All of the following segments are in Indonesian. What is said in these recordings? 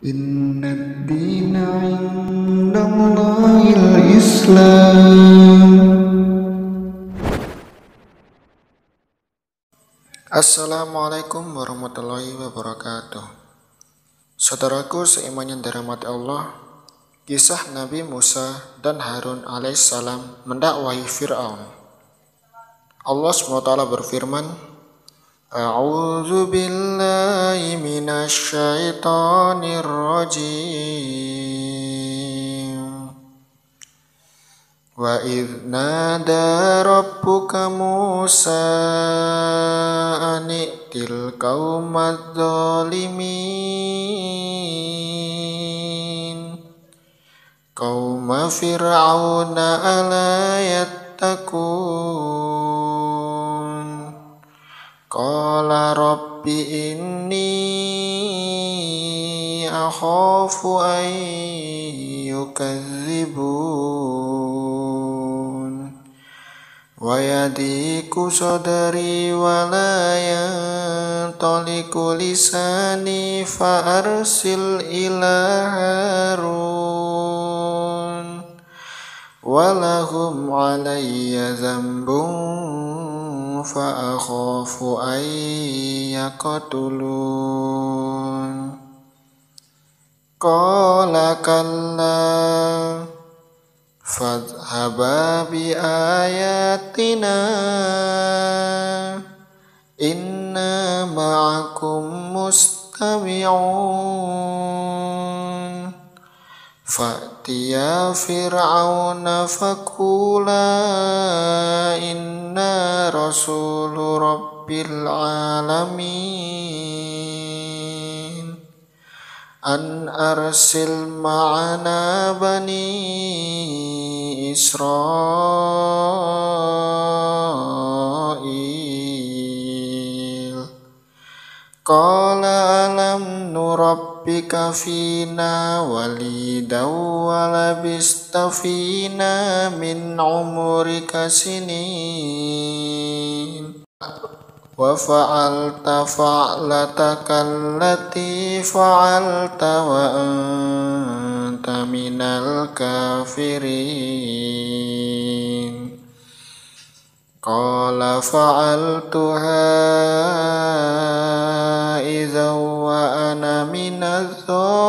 Inna dina indallahil Islam. Assalamualaikum warahmatullahi wabarakatuh. Saudaraku seiman yang dirahmati Allah, kisah Nabi Musa dan Harun alaihissalam mendakwahi Fir'aun. Allah SWT berfirman, A'udzu billahi minasyaitonir rajim. Wa idh nada rabbuka Musa an i'til qaumadz zalimin qauma fir'auna ala yattaqun qala rabbi inni akhafu an yukadzibun wa yadiku sadri wa la yantaliqu lisani fa arsil ila Harun walahum alayya dzambun fa akhafu an yaqtulun qala kalla fadhhaba bi ayatina inna ma'akum mustami'un fa'tiya fir'auna faqula inna rasulu rabbil alamin an arsil ma'ana bani Israil qala alam nurabbika fina walidaw wa labista fina min umurika sinin wa fa'alta fa'lataka allati fa'alta wa anta minal kafirin qala fa'altuha idza wa ana minadh dhallin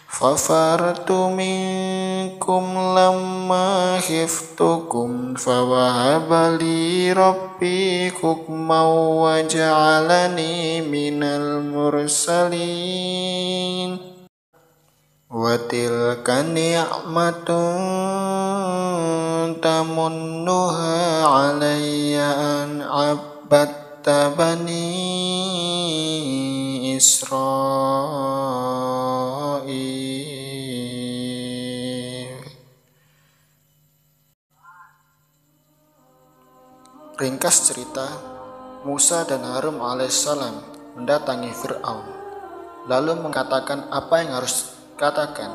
fafartu minkum lamma khiftukum fawahabali rabbi hukman wa ja'alani minal mursalin wa tilka ni'matun tamunnuha alayya an abadta bani Israil. Ringkas cerita, Musa dan Harun alaihissalam mendatangi Fir'aun, lalu mengatakan apa yang harus dikatakan,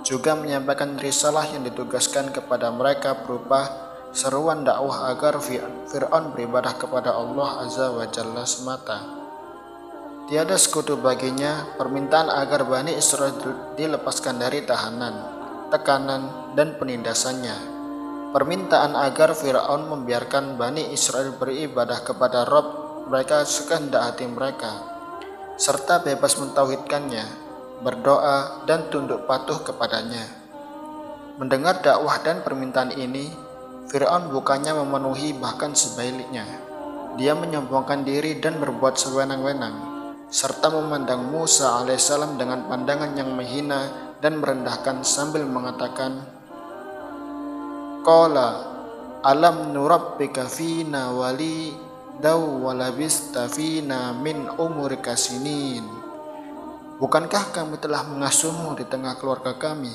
juga menyampaikan risalah yang ditugaskan kepada mereka berupa seruan dakwah agar Fir'aun beribadah kepada Allah Azza wa Jalla semata. Tiada sekutu baginya, permintaan agar Bani Israel dilepaskan dari tahanan, tekanan, dan penindasannya. Permintaan agar Fir'aun membiarkan Bani Israel beribadah kepada Rabb mereka sekehendak hati mereka, serta bebas mentauhidkannya, berdoa, dan tunduk patuh kepadanya. Mendengar dakwah dan permintaan ini, Fir'aun bukannya memenuhi, bahkan sebaliknya. Dia menyombongkan diri dan berbuat sewenang-wenang, serta memandang Musa alaihissalam dengan pandangan yang menghina dan merendahkan sambil mengatakan, Qala alam nurabbika fina walidaw wa labista fina min umurika sinin. Bukankah kami telah mengasuhmu di tengah keluarga kami,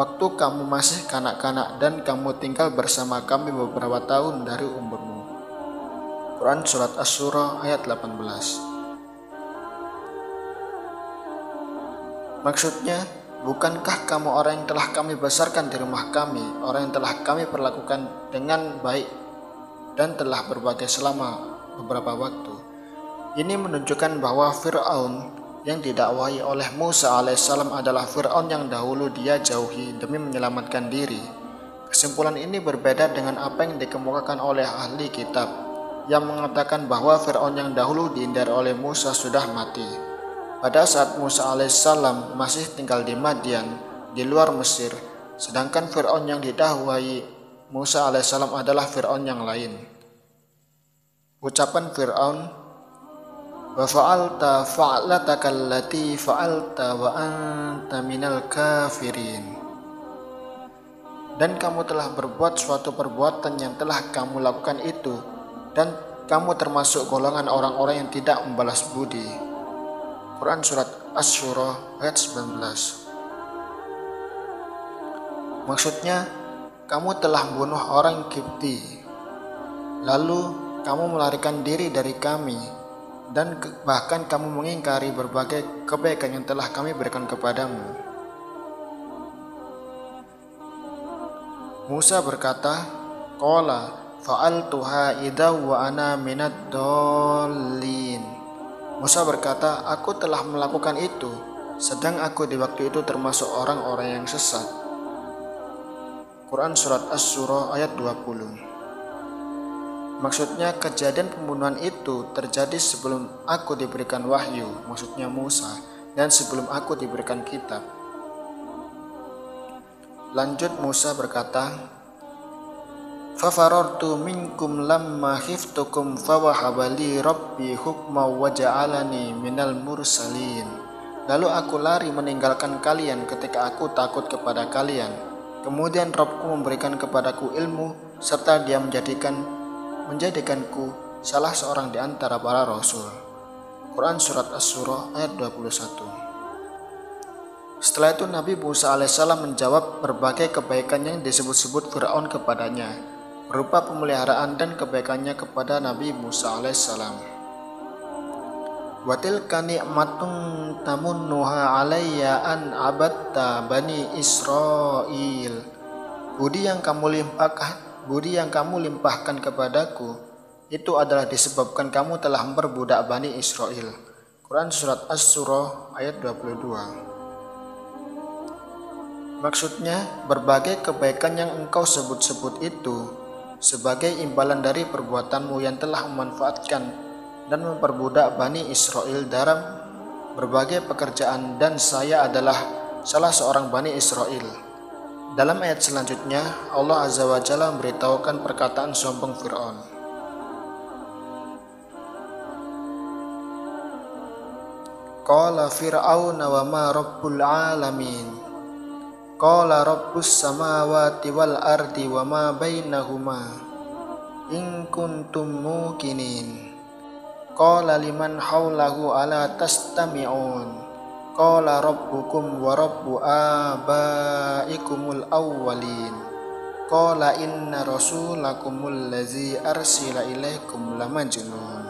waktu kamu masih kanak-kanak dan kamu tinggal bersama kami beberapa tahun dari umurmu. Quran Surat Asy-Syura ayat 18. Maksudnya, bukankah kamu orang yang telah kami besarkan di rumah kami, orang yang telah kami perlakukan dengan baik, dan telah berbagai selama beberapa waktu. Ini menunjukkan bahwa Fir'aun yang didakwahi oleh Musa alaihissalam adalah Fir'aun yang dahulu dia jauhi demi menyelamatkan diri. Kesimpulan ini berbeda dengan apa yang dikemukakan oleh ahli kitab yang mengatakan bahwa Fir'aun yang dahulu dihindari oleh Musa sudah mati. Pada saat Musa alaihissalam masih tinggal di Madian, di luar Mesir, sedangkan Fir'aun yang didakwahi Musa alaihissalam adalah Fir'aun yang lain. Ucapan Fir'aun, wa fa'alta fa'lataka allati fa'alta wa anta minal kafirin. Dan kamu telah berbuat suatu perbuatan yang telah kamu lakukan itu, dan kamu termasuk golongan orang-orang yang tidak membalas budi. Quran Surat Asy-Syura ayat 19. Maksudnya, kamu telah membunuh orang Kipti, lalu kamu melarikan diri dari kami, dan bahkan kamu mengingkari berbagai kebaikan yang telah kami berikan kepadamu. Musa berkata, qala fa'altuha idza wa ana minad dallin. Musa berkata, aku telah melakukan itu, sedang aku di waktu itu termasuk orang-orang yang sesat. Quran Surat Asy-Syura ayat 20. Maksudnya kejadian pembunuhan itu terjadi sebelum aku diberikan wahyu, maksudnya Musa, dan sebelum aku diberikan kitab. Lanjut Musa berkata, fafarartu minkum lamma khiftukum fawahabali rabbi hukma wa ja'alani minal mursalin. Lalu aku lari meninggalkan kalian ketika aku takut kepada kalian. Kemudian Rabbku memberikan kepadaku ilmu serta dia menjadikanku salah seorang di antara para rasul. Quran Surat Asy-Syura ayat 21. Setelah itu Nabi Musa alaihissalam menjawab berbagai kebaikan yang disebut-sebut Fir'aun kepadanya, berupa pemeliharaan dan kebaikannya kepada Nabi Musa alaihissalam. Wa tilka ni'matun tamunnuha alayya an abadta bani Israil. Budi yang kamu limpahkan kepadaku itu adalah disebabkan kamu telah memperbudak Bani Israel. Quran Surat Asy-Syura ayat 22. Maksudnya, berbagai kebaikan yang engkau sebut-sebut itu sebagai imbalan dari perbuatanmu yang telah memanfaatkan dan memperbudak Bani Israel dalam berbagai pekerjaan, dan saya adalah salah seorang Bani Israel. Dalam ayat selanjutnya, Allah Azza wa Jalla memberitahukan perkataan sombong Fir'aun. Qala Fir'aun wa ma rabbul alamin. Qala rabbus samawati wal ardi wa ma bainahuma in kuntum muqinin. Qala liman hawlahu ala tastami'un. Qala rabbukum wa rabbu abaikumul awwalin. Qala inna rasulakumul ladzi arsila ilaikum lamajnun.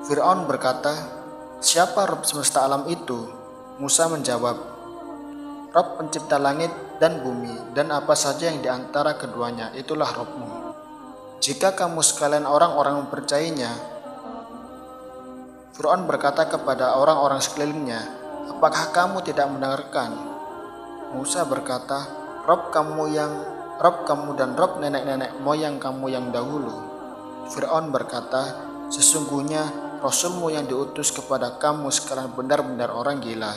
Fir'aun berkata, siapa Rabb semesta alam itu? Musa menjawab, Rabb pencipta langit dan bumi dan apa saja yang diantara keduanya, itulah Rabbmu. Jika kamu sekalian orang-orang mempercayainya, Fir'aun berkata kepada orang-orang sekelilingnya, apakah kamu tidak mendengarkan? Musa berkata, Rabb kamu dan Rabb nenek-nenek moyang kamu yang dahulu. Fir'aun berkata, sesungguhnya Rasulmu yang diutus kepada kamu sekarang benar-benar orang gila.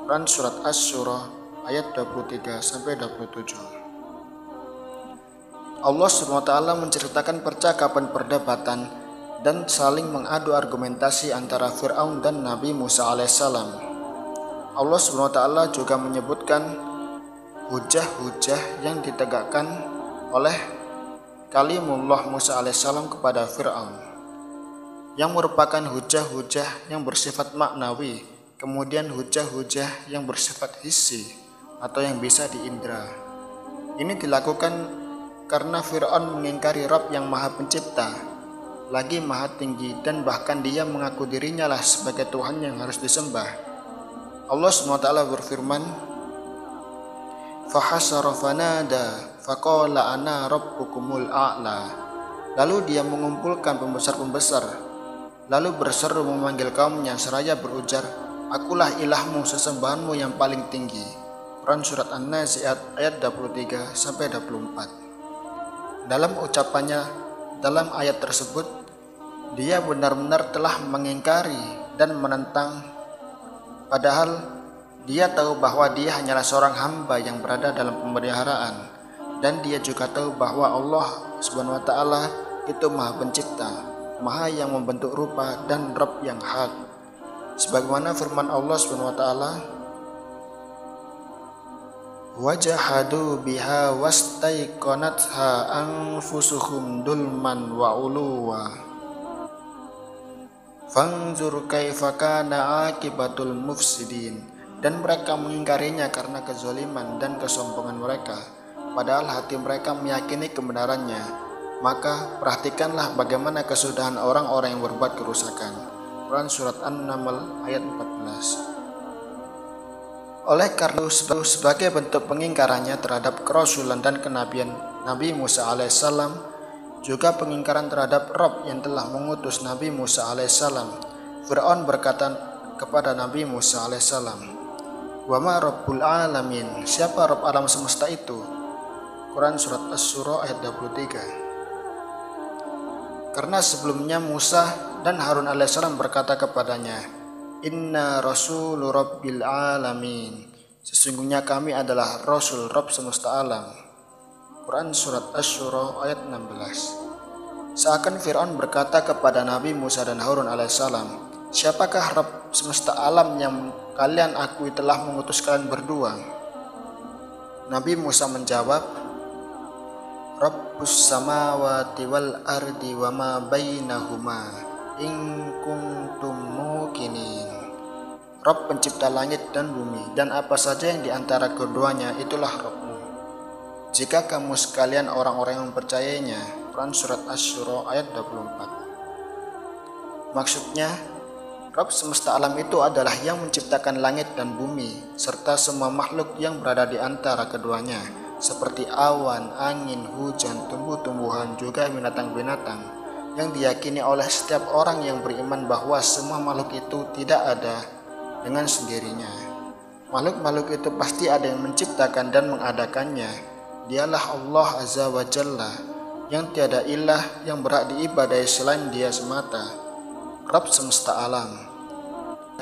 Quran Surat Asy-Syura ayat 23-27. Allah SWT menceritakan percakapan perdebatan dan saling mengadu argumentasi antara Fir'aun dan Nabi Musa alaihissalam. Allah SWT juga menyebutkan hujah-hujah yang ditegakkan oleh kalimullah Musa alaihissalam kepada Fir'aun, yang merupakan hujah-hujah yang bersifat maknawi, kemudian hujah-hujah yang bersifat hissi atau yang bisa diindra. Ini dilakukan karena Fir'aun mengingkari Rabb yang Maha Pencipta, lagi Maha Tinggi, dan bahkan dia mengaku dirinya lah sebagai Tuhan yang harus disembah. Allah SWT berfirman, fahasara fanada faqala ana rabbukumul a'la. Lalu dia mengumpulkan pembesar-pembesar, lalu berseru memanggil kaumnya seraya berujar, "Akulah ilahmu, sesembahanmu yang paling tinggi." Quran Surat An-Nazi'at ayat 23-24. Dalam ucapannya dalam ayat tersebut, dia benar-benar telah mengingkari dan menentang, padahal dia tahu bahwa dia hanyalah seorang hamba yang berada dalam pemeliharaan, dan dia juga tahu bahwa Allah Subhanahu wa taala itu Maha Pencipta, Maha yang membentuk rupa dan Rabb yang hak. Sebagaimana firman Allah Subhanahu wa taala, "Wajahadu biha wastaiqanatha anfusuhum dulman wa uluwa. Fanzur kaifa kana akibatul mufsidin." Dan mereka mengingkarinya karena kezaliman dan kesombongan mereka, padahal hati mereka meyakini kebenarannya. Maka perhatikanlah bagaimana kesudahan orang-orang yang berbuat kerusakan. Quran Surat An-Naml ayat 14. Oleh karena itu, sebagai bentuk pengingkarannya terhadap kerasulan dan kenabian Nabi Musa alaihissalam, juga pengingkaran terhadap Rabb yang telah mengutus Nabi Musa alaihissalam, Fir'aun berkata kepada Nabi Musa alaihissalam, "Wa ma Rabbul Alamin?" Siapa Rabb alam semesta itu? Quran Surat Asy-Syura ayat 23. Karena sebelumnya Musa dan Harun alaihissalam berkata kepadanya, "Inna Rasulu Rabbil Alamin." Sesungguhnya kami adalah Rasul Rabb semesta alam. Quran Surat Asy-Syura ayat 16. Seakan Fir'aun berkata kepada Nabi Musa dan Harun alaihissalam, "Siapakah Rabb semesta alam yang kalian akui telah mengutus kalian berdua?" Nabi Musa menjawab, "Rabbus samawati wal ardi wa ma bainahuma in kuntum muqinin." Rabb pencipta langit dan bumi dan apa saja yang diantara keduanya, itulah Rabbmu, jika kamu sekalian orang-orang yang mempercayainya. Quran Surat Asy-Syura ayat 24. Maksudnya, Rabb semesta alam itu adalah yang menciptakan langit dan bumi, serta semua makhluk yang berada di antara keduanya, seperti awan, angin, hujan, tumbuh-tumbuhan, juga binatang-binatang, yang diyakini oleh setiap orang yang beriman bahwa semua makhluk itu tidak ada dengan sendirinya. Makhluk-makhluk itu pasti ada yang menciptakan dan mengadakannya. Dialah Allah Azza wa Jalla, yang tiada ilah yang berhak diibadai selain Dia semata, Rabb semesta alam.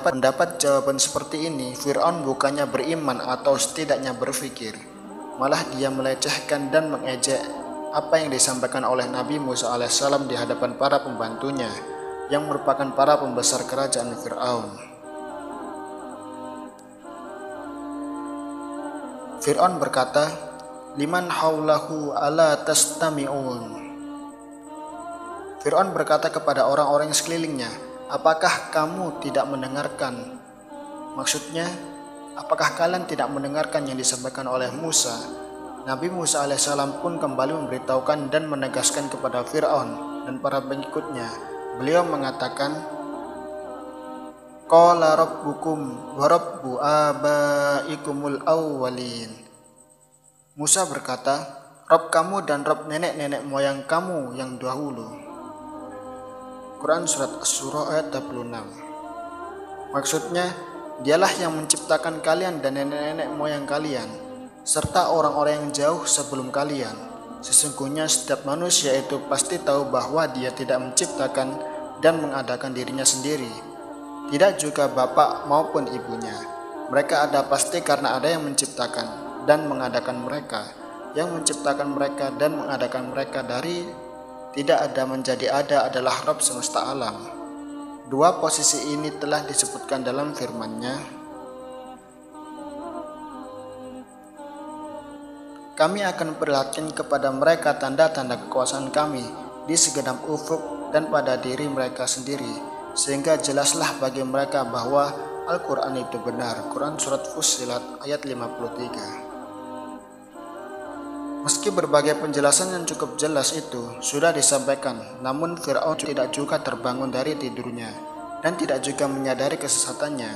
Mendapat jawaban seperti ini, Fir'aun bukannya beriman atau setidaknya berpikir, malah dia melecehkan dan mengejek apa yang disampaikan oleh Nabi Musa alaihissalam di hadapan para pembantunya, yang merupakan para pembesar kerajaan Fir'aun. Fir'aun berkata, "Liman haulahu ala tastami'un." Fir'aun berkata kepada orang-orang yang sekelilingnya, "Apakah kamu tidak mendengarkan?" Maksudnya, apakah kalian tidak mendengarkan yang disampaikan oleh Musa? Nabi Musa alaihissalam pun kembali memberitahukan dan menegaskan kepada Fir'aun dan para pengikutnya. Beliau mengatakan, "Qala rabbukum wa rabbu abaikumul awwalin." Musa berkata, "Rabb kamu dan Rabb nenek-nenek moyang kamu yang dahulu." Quran Surat Asy-Syura ayat 26. Maksudnya, Dialah yang menciptakan kalian dan nenek-nenek moyang kalian, serta orang-orang yang jauh sebelum kalian. Sesungguhnya setiap manusia itu pasti tahu bahwa dia tidak menciptakan dan mengadakan dirinya sendiri, tidak juga bapak maupun ibunya. Mereka ada pasti karena ada yang menciptakan dan mengadakan mereka, yang menciptakan mereka dan mengadakan mereka dari tidak ada menjadi ada adalah Rabb semesta alam. Dua posisi ini telah disebutkan dalam firman-Nya, "Kami akan perlihatkan kepada mereka tanda-tanda kekuasaan kami di segenap ufuk dan pada diri mereka sendiri, sehingga jelaslah bagi mereka bahwa Al-Quran itu benar." Quran Surat Fussilat ayat 53. Meski berbagai penjelasan yang cukup jelas itu sudah disampaikan, namun Fir'aun tidak juga terbangun dari tidurnya dan tidak juga menyadari kesesatannya.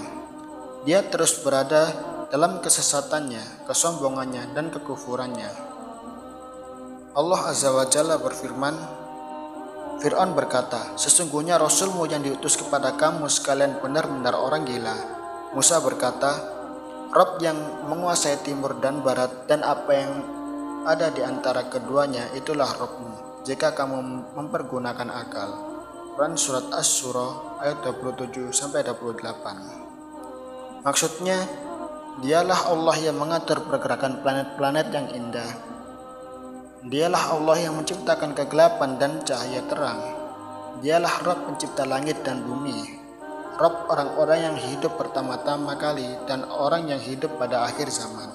Dia terus berada dalam kesesatannya, kesombongannya, dan kekufurannya. Allah Azza wa Jalla berfirman, Fir'aun berkata, "Sesungguhnya Rasulmu yang diutus kepada kamu sekalian benar-benar orang gila." Musa berkata, "Rabb yang menguasai timur dan barat dan apa yang ada di antara keduanya, itulah Rabbmu, jika kamu mempergunakan akal." Quran Surat Asy-Syura ayat 27-28. Maksudnya, dialah Allah yang mengatur pergerakan planet-planet yang indah. Dialah Allah yang menciptakan kegelapan dan cahaya terang. Dialah Rabb pencipta langit dan bumi, Rabb orang-orang yang hidup pertama-tama kali dan orang yang hidup pada akhir zaman.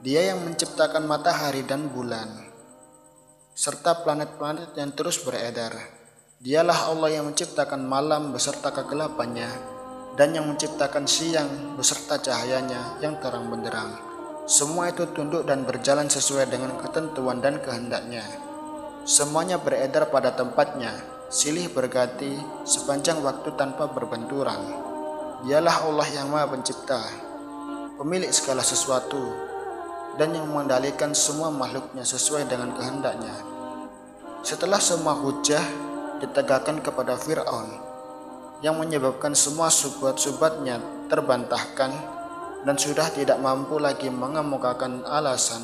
Dia yang menciptakan matahari dan bulan, serta planet-planet yang terus beredar. Dialah Allah yang menciptakan malam beserta kegelapannya, dan yang menciptakan siang beserta cahayanya yang terang benderang. Semua itu tunduk dan berjalan sesuai dengan ketentuan dan kehendaknya. Semuanya beredar pada tempatnya, silih berganti sepanjang waktu tanpa berbenturan. Dialah Allah yang Maha Pencipta, pemilik segala sesuatu, dan yang mengendalikan semua makhluknya sesuai dengan kehendaknya. Setelah semua hujah ditegakkan kepada Fir'aun, yang menyebabkan semua subhat-subhatnya terbantahkan dan sudah tidak mampu lagi mengemukakan alasan,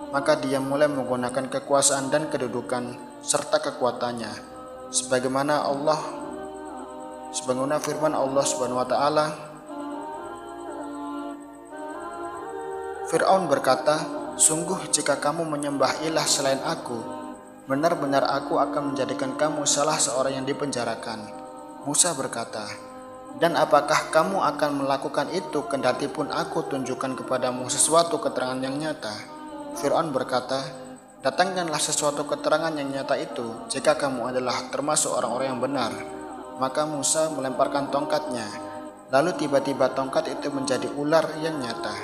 maka dia mulai menggunakan kekuasaan dan kedudukan serta kekuatannya, sebagaimana firman Allah Subhanahu wa taala. Fir'aun berkata, "Sungguh jika kamu menyembah ilah selain aku, benar-benar aku akan menjadikan kamu salah seorang yang dipenjarakan." Musa berkata, "Dan apakah kamu akan melakukan itu kendati pun aku tunjukkan kepadamu sesuatu keterangan yang nyata?" Fir'aun berkata, "Datangkanlah sesuatu keterangan yang nyata itu jika kamu adalah termasuk orang-orang yang benar." Maka Musa melemparkan tongkatnya, lalu tiba-tiba tongkat itu menjadi ular yang nyata,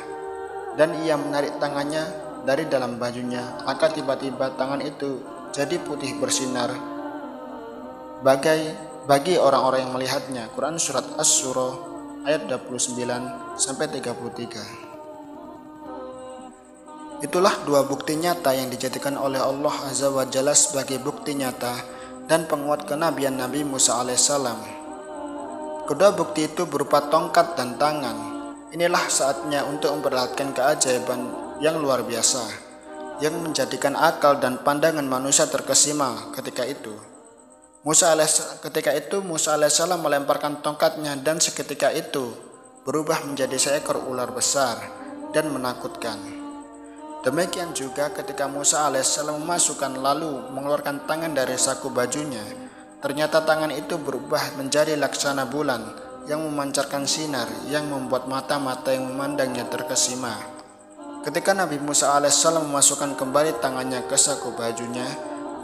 dan ia menarik tangannya dari dalam bajunya, maka tiba-tiba tangan itu jadi putih bersinar bagi orang-orang yang melihatnya. Quran Surat Asy-Syura ayat 29-33. Itulah dua bukti nyata yang dijadikan oleh Allah Azza wa Jalla sebagai bukti nyata dan penguat kenabian Nabi Musa alaihissalam. Kedua bukti itu berupa tongkat dan tangan. Inilah saatnya untuk memperlihatkan keajaiban yang luar biasa, yang menjadikan akal dan pandangan manusia terkesima ketika itu. Musa alaihissalam melemparkan tongkatnya, dan seketika itu berubah menjadi seekor ular besar dan menakutkan. Demikian juga ketika Musa alaihissalam memasukkan lalu mengeluarkan tangan dari saku bajunya, ternyata tangan itu berubah menjadi laksana bulan yang memancarkan sinar yang membuat mata-mata yang memandangnya terkesima. Ketika Nabi Musa alaihissalam memasukkan kembali tangannya ke saku bajunya,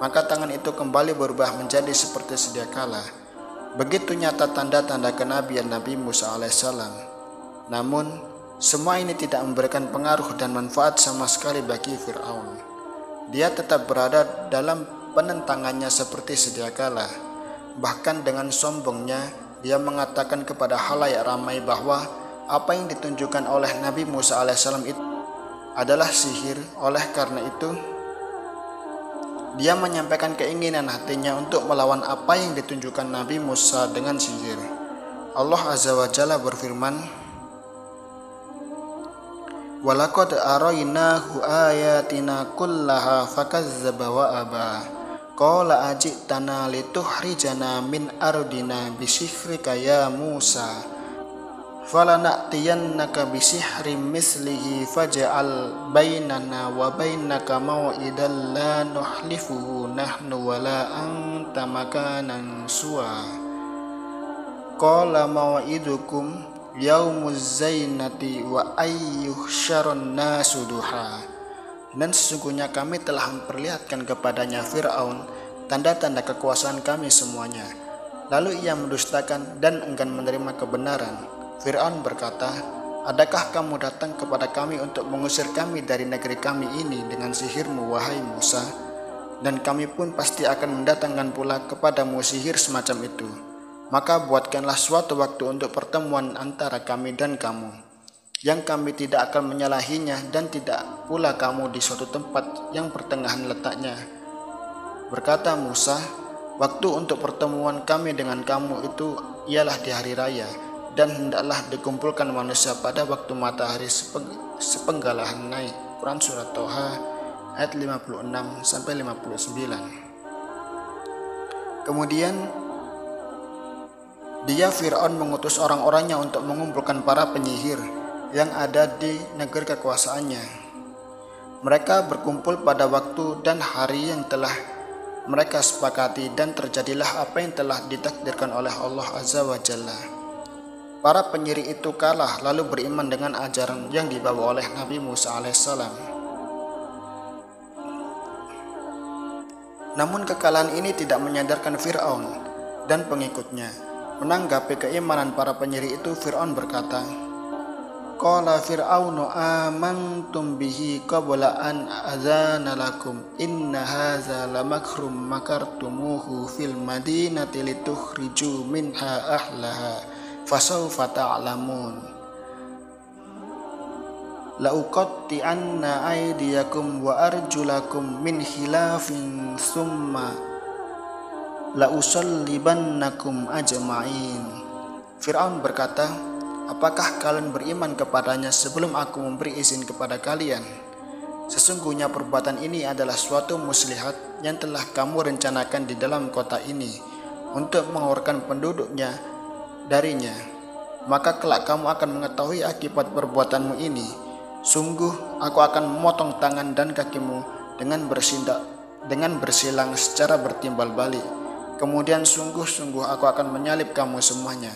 maka tangan itu kembali berubah menjadi seperti sedia kala. Begitu nyata tanda-tanda kenabian Nabi Musa alaihissalam. Namun, semua ini tidak memberikan pengaruh dan manfaat sama sekali bagi Fir'aun. Dia tetap berada dalam penentangannya seperti sedia kala. Bahkan dengan sombongnya, dia mengatakan kepada khalayak ramai bahwa apa yang ditunjukkan oleh Nabi Musa alaihissalam itu adalah sihir. Oleh karena itu, dia menyampaikan keinginan hatinya untuk melawan apa yang ditunjukkan Nabi Musa dengan sihir. Allah Azza wa Jalla berfirman, "Walaqad arainahu ayatina kullaha fakazzaba wa aba. Qala ajitana litukhrijana min ardina bisyihrika ya Musa. Falana'tiyannaka bisihrin mislihi faj'al bainana wa bainaka maw'idan la nukhlifuhu nahnu wala anta makanan suwa. Qala maw'idukum yaumuz zainati wa ayyuhsyarun nasu duha." Dan sesungguhnya kami telah memperlihatkan kepadanya Fir'aun tanda-tanda kekuasaan kami semuanya. Lalu ia mendustakan dan enggan menerima kebenaran. Fir'aun berkata, "Adakah kamu datang kepada kami untuk mengusir kami dari negeri kami ini dengan sihirmu, wahai Musa? Dan kami pun pasti akan mendatangkan pula kepadamu sihir semacam itu. Maka buatkanlah suatu waktu untuk pertemuan antara kami dan kamu, yang kami tidak akan menyalahinya, dan tidak pula kamu di suatu tempat yang pertengahan letaknya." Berkata Musa, Waktu untuk pertemuan kami dengan kamu itu ialah di hari raya, dan hendaklah dikumpulkan manusia pada waktu matahari sepenggalahan naik. Quran Surat Toha ayat 56-59. Kemudian Fir'aun mengutus orang-orangnya untuk mengumpulkan para penyihir yang ada di negeri kekuasaannya. Mereka berkumpul pada waktu dan hari yang telah mereka sepakati, dan terjadilah apa yang telah ditakdirkan oleh Allah Azza wa Jalla. Para penyihir itu kalah lalu beriman dengan ajaran yang dibawa oleh Nabi Musa alaihissalam. Namun kekalahan ini tidak menyadarkan Fir'aun dan pengikutnya. Menanggapi keimanan para penyihir itu, Fir'aun berkata, Qala Fir'aunu amantum bihi qabla an adzana lakum inna hadza lamakrum makartumuhu fil madinati litukhriju minha ahlaha fasawfa ta'lamun la uqatti'anna aydiyakum wa arjulakum min khilafin summa la usallibannakum ajma'in. Fir'aun berkata, apakah kalian beriman kepadanya sebelum aku memberi izin kepada kalian? Sesungguhnya perbuatan ini adalah suatu muslihat yang telah kamu rencanakan di dalam kota ini untuk mengeluarkan penduduknya darinya. Maka kelak kamu akan mengetahui akibat perbuatanmu ini. Sungguh aku akan memotong tangan dan kakimu dengan bersilang secara bertimbal balik. Kemudian sungguh-sungguh aku akan menyalib kamu semuanya.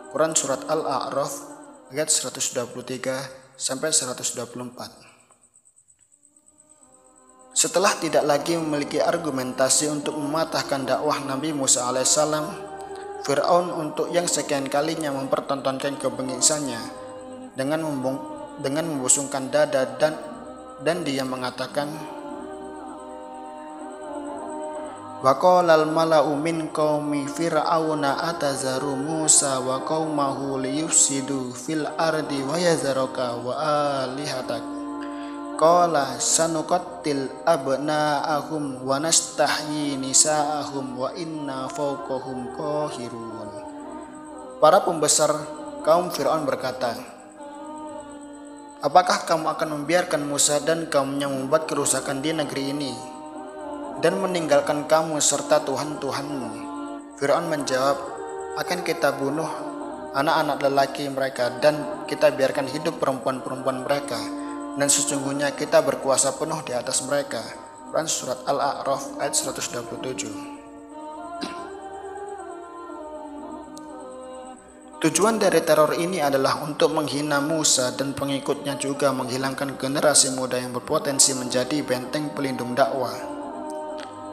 Quran Surat Al-A'raf ayat 123-124. Setelah tidak lagi memiliki argumentasi untuk mematahkan dakwah Nabi Musa alaihissalam, Fir'aun untuk yang sekian kalinya mempertontonkan kebengisannya dengan membusungkan dada dan dia mengatakan, Wa qala al-mala'u min qaumi fir'auna atazaru Musa wa qaumahu liyufsidu fil ardi wa yazaraka wa alihatak. Qala sanuqattil abna'ahum wa nastahyi nisa'ahum wa inna fawqahum qahirun. Para pembesar kaum Fir'aun berkata, apakah kamu akan membiarkan Musa dan kaumnya membuat kerusakan di negeri ini dan meninggalkan kamu serta Tuhan-Tuhanmu? Fir'aun menjawab, akan kita bunuh anak-anak lelaki mereka dan kita biarkan hidup perempuan-perempuan mereka, dan sesungguhnya kita berkuasa penuh di atas mereka. Quran Surat Al-A'raf ayat 127. Tujuan dari teror ini adalah untuk menghina Musa dan pengikutnya, juga menghilangkan generasi muda yang berpotensi menjadi benteng pelindung dakwah.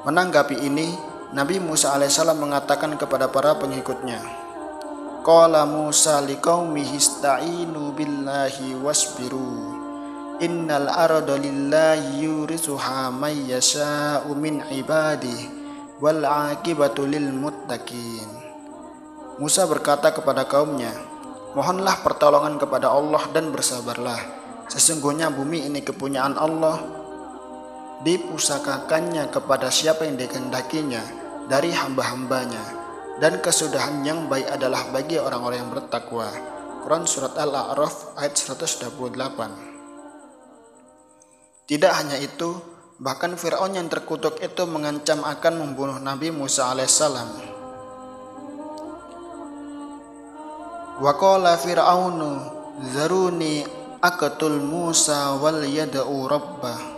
Menanggapi ini, Nabi Musa alaihissalam mengatakan kepada para pengikutnya, Qala Musa liqaumihi ista'inu billahi wasbiru innal arda lillahi yurisuha may yasha'u min ibadihi wal 'aqibatu lil muttaqin. Musa berkata kepada kaumnya, mohonlah pertolongan kepada Allah dan bersabarlah. Sesungguhnya bumi ini kepunyaan Allah, dipusakakannya kepada siapa yang dikehendakinya dari hamba-hambanya, dan kesudahan yang baik adalah bagi orang-orang yang bertakwa. Quran Surat Al-A'raf ayat 128. Tidak hanya itu, bahkan Fir'aun yang terkutuk itu mengancam akan membunuh Nabi Musa alaihissalam. Wa qala Fir'aunu zaruni aqtul Musa wal yad'u rabbah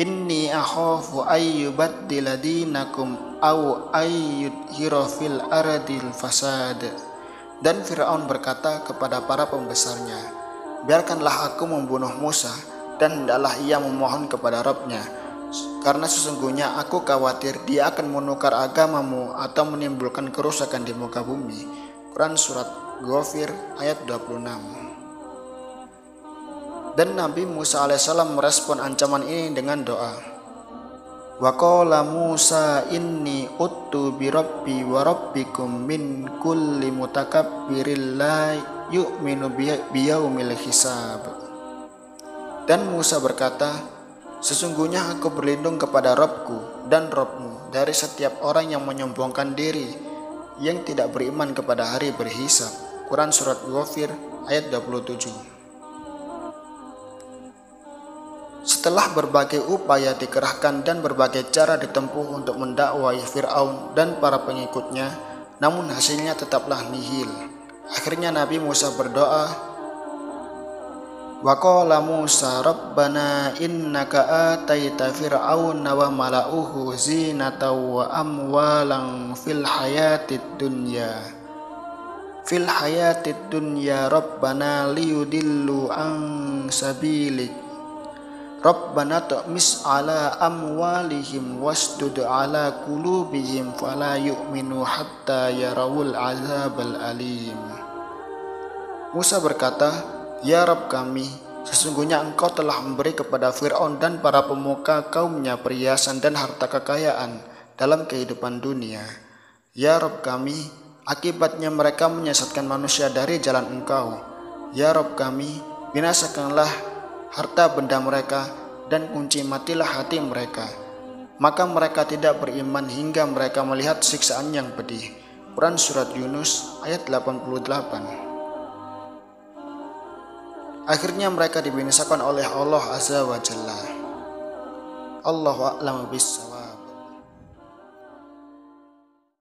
inni akhafu ayyubaddila dinakum aw ayyudhira fil ardil fasad. Dan Fir'aun berkata kepada para pembesarnya, biarkanlah aku membunuh Musa, dan hendaklah ia memohon kepada Rabb-Nya, karena sesungguhnya aku khawatir dia akan menukar agamamu atau menimbulkan kerusakan di muka bumi. Quran Surat Ghafir ayat 26. Dan Nabi Musa alaihissalam merespon ancaman ini dengan doa. Wa qala Musa inni uttu bi rabbi wa rabbikum min kulli mutakabbiril la yu'minu biyaumil hisab. Dan Musa berkata, Sesungguhnya aku berlindung kepada Robku dan Robmu dari setiap orang yang menyombongkan diri, yang tidak beriman kepada hari berhisab. Quran Surat Ghafir ayat 27. Setelah berbagai upaya dikerahkan dan berbagai cara ditempuh untuk mendakwai Fir'aun dan para pengikutnya, namun hasilnya tetaplah nihil. Akhirnya Nabi Musa berdoa, wa qala Musa rabbana innaka ataita fir'auna wa mala'uhu zinatan wa amwalan fil hayatid dunya rabbana liyudillu an sabilik rabbana tu'mis ala amwalihim wasdud ala qulubihim fala yu'minu hatta yarawul azabal alim. Musa berkata, "Ya Rabb kami, sesungguhnya Engkau telah memberi kepada Fir'aun dan para pemuka kaumnya perhiasan dan harta kekayaan dalam kehidupan dunia. Ya Rabb kami, akibatnya mereka menyesatkan manusia dari jalan Engkau. Ya Rabb kami, binasakanlah harta benda mereka dan kunci matilah hati mereka. Maka mereka tidak beriman hingga mereka melihat siksaan yang pedih." Quran Surat Yunus ayat 88. Akhirnya mereka dibinasakan oleh Allah Azza wa Jalla. Allahu a'lam bishawab.